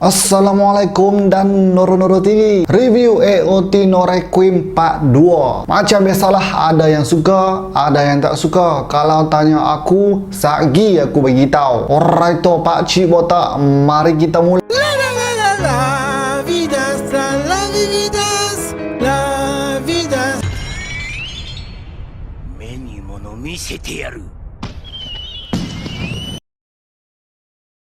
Assalamualaikum dan Noro TV. Review AOT No Requiem Part 2. Macam biasalah, ada yang suka, ada yang tak suka. Kalau tanya aku, sagi aku bagi tahu. Alright to Pak Cik Botak, mari kita mulai.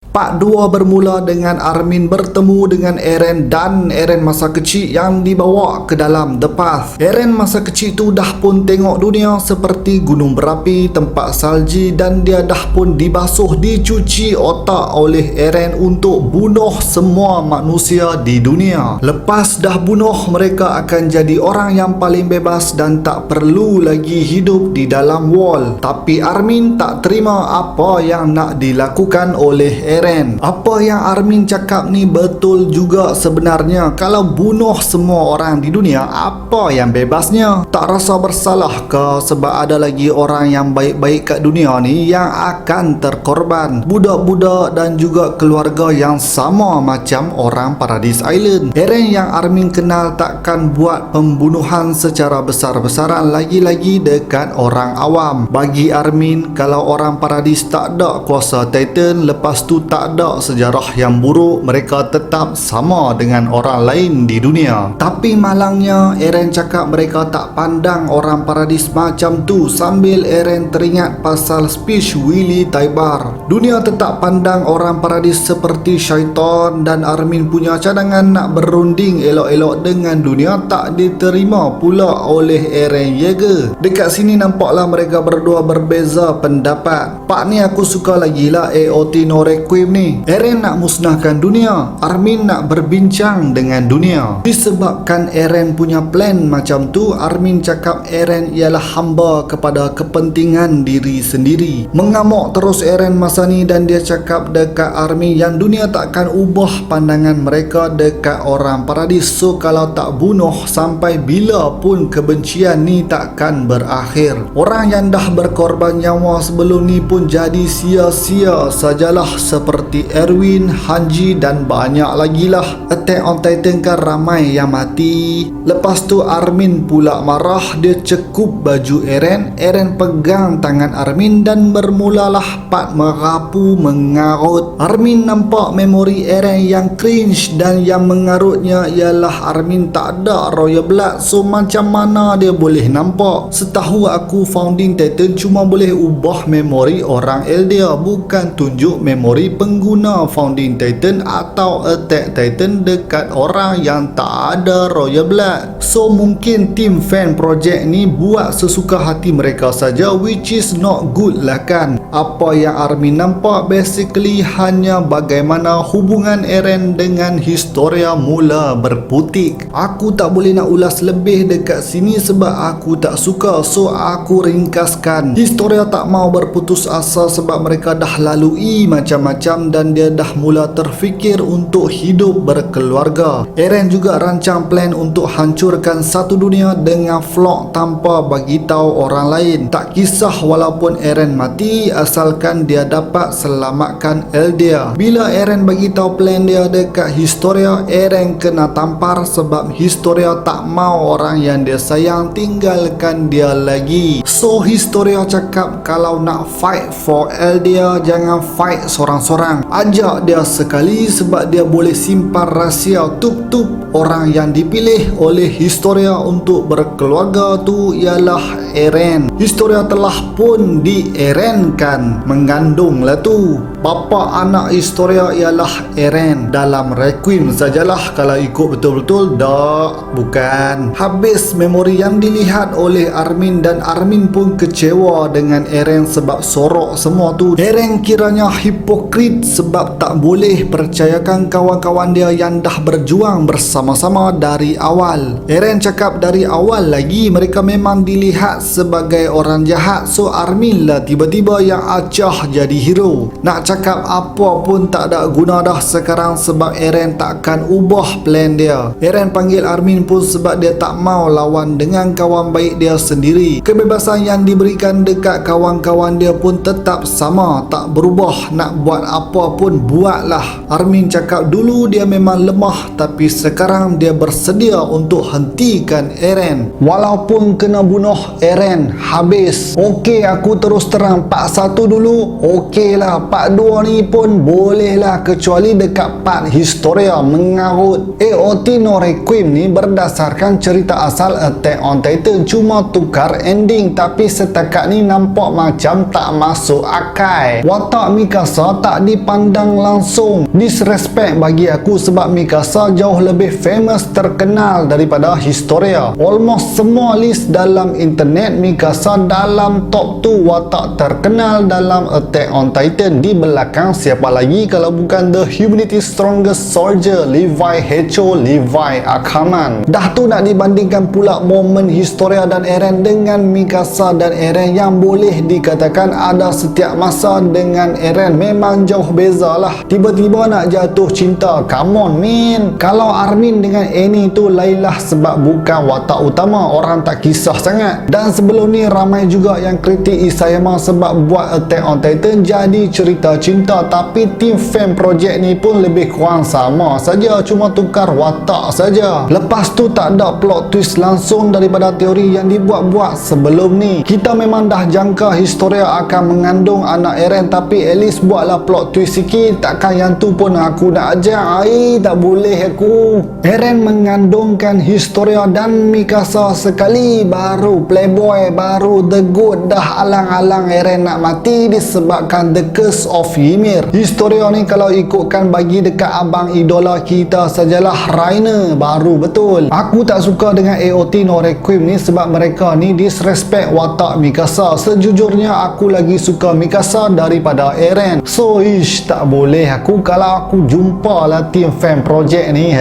Part 2 bermula dengan Armin bertemu dengan Eren dan Eren masa kecil yang dibawa ke dalam The Path. Eren masa kecil tu dah pun tengok dunia seperti gunung berapi, tempat salji, dan dia dah pun dibasuh, dicuci otak oleh Eren untuk bunuh semua manusia di dunia. Lepas dah bunuh, mereka akan jadi orang yang paling bebas dan tak perlu lagi hidup di dalam wall. Tapi Armin tak terima apa yang nak dilakukan oleh Eren. Apa yang Armin cakap ni betul juga sebenarnya. Kalau bunuh semua orang di dunia, apa yang bebasnya? Tak rasa bersalah ke sebab ada lagi orang yang baik-baik kat dunia ni yang akan terkorban? Budak-budak dan juga keluarga yang sama macam orang Paradise Island. Eren yang Armin kenal takkan buat pembunuhan secara besar-besaran, lagi-lagi dekat orang awam. Bagi Armin, kalau orang Paradise tak ada kuasa Titan, lepas tu tak ada sejarah yang buruk, mereka tetap sama dengan orang lain di dunia. Tapi malangnya, Eren cakap mereka tak pandang orang Paradise macam tu, sambil Eren teringat pasal speech Willy Taibar. Dunia tetap pandang orang Paradise seperti syaitan, dan Armin punya cadangan nak berunding elok-elok dengan dunia tak diterima pula oleh Eren Yeager. Dekat sini nampaklah mereka berdua berbeza pendapat. Pak ni aku suka lagi lah AOT No Requiem ni. Eren nak musnahkan dunia, Armin nak berbincang dengan dunia. Disebabkan Eren punya plan macam tu, Armin cakap Eren ialah hamba kepada kepentingan diri sendiri. Mengamuk terus Eren masa ni, dan dia cakap dekat Armin yang dunia takkan ubah pandangan mereka dekat orang Paradise. So kalau tak bunuh, sampai bila pun kebencian ni takkan berakhir. Orang yang dah berkorban nyawa sebelum ni pun jadi sia-sia sajalah, seperti Erwin, Hanji dan banyak lagi lah. Attack on Titan kan ramai yang mati. Lepas tu Armin pula marah, dia cekup baju Eren. Eren pegang tangan Armin dan bermulalah part merapu mengarut. Armin nampak memori Eren yang cringe, dan yang mengarutnya ialah Armin tak ada royal blood. So macam mana dia boleh nampak? Setahu aku Founding Titan cuma boleh ubah memori orang Eldia, bukan tunjuk memori pengguna Founding Titan atau Attack Titan dekat orang yang tak ada royal blood. So mungkin tim fan project ni buat sesuka hati mereka saja, which is not good lah kan. Apa yang Armin nampak basically hanya bagaimana hubungan Eren dengan Historia mula berputik. Aku tak boleh nak ulas lebih dekat sini sebab aku tak suka, so aku ringkaskan. Historia tak mau berputus asa sebab mereka dah lalui macam-macam, dan dia dah mula terfikir untuk hidup berkeluarga. Eren juga rancang plan untuk hancurkan satu dunia dengan vlog tanpa bagi tahu orang lain. Tak kisah walaupun Eren mati, asalkan dia dapat selamatkan Eldia. Bila Eren bagi tahu plan dia dekat Historia, Eren kena tampar sebab Historia tak mau orang yang dia sayang tinggalkan dia lagi. So Historia cakap kalau nak fight for Eldia, jangan fight sorang-sorang. Ajak dia sekali sebab dia boleh simpan rahsia. Tup-tup orang yang dipilih oleh Historia untuk berkeluarga tu ialah Eren. Historia telah pun di-Erenkan, mengandung lah tu. Bapa anak Historia ialah Eren. Dalam Requiem sajalah, kalau ikut betul-betul dak, bukan. Habis memori yang dilihat oleh Armin, dan Armin pun kecewa dengan Eren sebab sorok semua tu. Eren kiranya hipokrit sebab tak boleh percayakan kawan-kawan dia yang dah berjuang bersama-sama dari awal. Eren cakap dari awal lagi mereka memang dilihat sebagai orang jahat, so Armin lah tiba-tiba yang acah jadi hero. Nak cakap apa pun tak ada guna dah sekarang sebab Eren takkan ubah plan dia. Eren panggil Armin pun sebab dia tak mau lawan dengan kawan baik dia sendiri. Kebebasan yang diberikan dekat kawan-kawan dia pun tetap sama, tak berubah. Nak buat apa pun buatlah. Armin cakap dulu dia memang lemah tapi sekarang dia bersedia untuk hentikan Eren. Walaupun kena bunuh Eren habis. Okey, aku terus terang part 1 dulu okey lah, part 2 ni pun boleh lah kecuali dekat part Historia mengarut. AOT No Requiem ni berdasarkan cerita asal Attack on Titan, cuma tukar ending tapi setakat ni nampak macam tak masuk akal. Watak Mikasa tak dipandang langsung. Disrespect bagi aku sebab Mikasa jauh lebih famous, terkenal daripada Historia. Almost semua list dalam internet Mikasa dalam top 2 watak terkenal dalam Attack on Titan. Di belakang siapa lagi kalau bukan the humanity's strongest soldier, Levi Hecho, Levi Ackerman. Dah tu nak dibandingkan pula momen Historia dan Eren dengan Mikasa dan Eren yang boleh dikatakan ada setiap masa dengan Eren memang jauh beza lah. Tiba-tiba nak jatuh cinta, come on man. Kalau Armin dengan Annie tu lainlah sebab bukan watak utama, orang tak kisah sangat. Dan sebelum ni ramai juga yang kritik Isayama sebab buat Attack on Titan jadi cerita cinta, tapi tim fan project ni pun lebih kurang sama saja, cuma tukar watak saja. Lepas tu tak ada plot twist langsung daripada teori yang dibuat-buat sebelum ni. Kita memang dah jangka Historia akan mengandung anak Eren, tapi at least buatlah plot twist sikit. Takkan yang tu pun aku nak ajak. Tak boleh aku. Eren mengandungkan Historia dan Mikasa sekali, baru playboy, baru the good dah alang-alang Eren nak mati disebabkan the curse of Ymir. Historia ni kalau ikutkan bagi dekat abang idola kita sajalah, Rainer, baru betul. Aku tak suka dengan AOT No Requiem ni sebab mereka ni disrespect watak Mikasa. Sejujurnya aku lagi suka Mikasa daripada Eren. So tak boleh aku kalau aku jumpa lah tim fan project ni.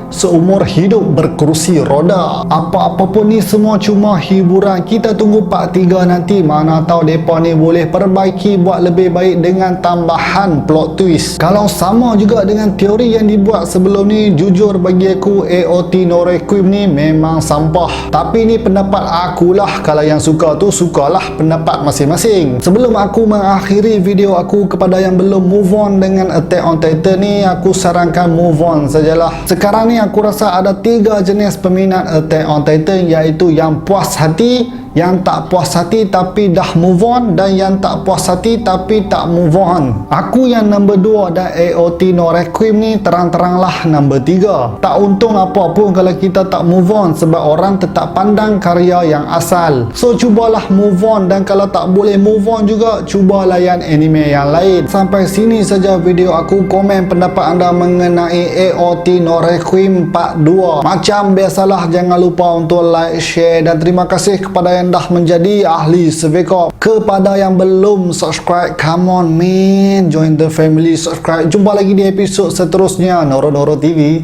Seumur hidup berkerusi roda. Apa-apa pun ni semua cuma hiburan. Kita tunggu part 3 nanti. Mana tahu mereka ni boleh perbaiki buat lebih baik dengan tambahan plot twist. Kalau sama juga dengan teori yang dibuat sebelum ni, jujur bagi aku AOT No Requiem ni memang sampah. Tapi ni pendapat akulah. Kalau yang suka tu sukalah pendapat masing-masing. Sebelum aku mengakhiri video aku, kepada yang belum move on dengan Attack on Titan ni, aku sarankan move on sajalah. Sekarang ni aku rasa ada 3 jenis peminat Attack on Titan, iaitu yang puas hati, yang tak puas hati tapi dah move on, dan yang tak puas hati tapi tak move on. Aku yang number 2 dan AOT No Requiem ni terang-teranglah number 3. Tak untung apa pun kalau kita tak move on sebab orang tetap pandang karya yang asal. So cubalah move on, dan kalau tak boleh move on juga, cuba layan anime yang lain. Sampai sini saja video aku. Komen pendapat anda mengenai AOT No Requiem part 2. Macam biasalah, jangan lupa untuk like, share, dan terima kasih kepada yang dah menjadi ahli Survey-Corp. Kepada yang belum subscribe, come on man, join the family, subscribe. Jumpa lagi di episod seterusnya Noro Noro TV.